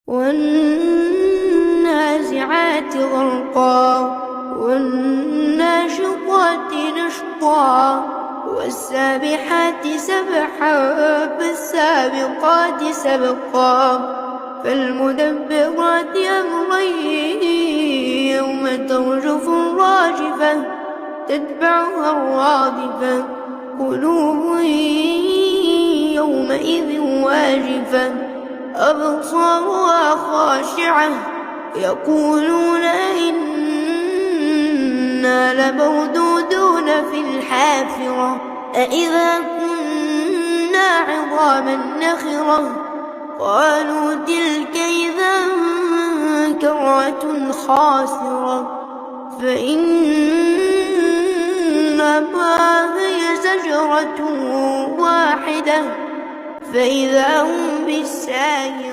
والنازعات غرقا والناشطات نشطا والسابحات سبحا فالسابقات سبقا فالمدبرات أمرا يوم ترجف الراجفة تتبعها الرادفة قلوب يومئذ واجفة أبصارها خاشعة يقولون إنا لمردودون في الحافرة أإذا كنا عظاما نخرة قالوا تلك إذا كرة خاسرة فإنما هي زجرة واحدة فإذا هم بالساهرة.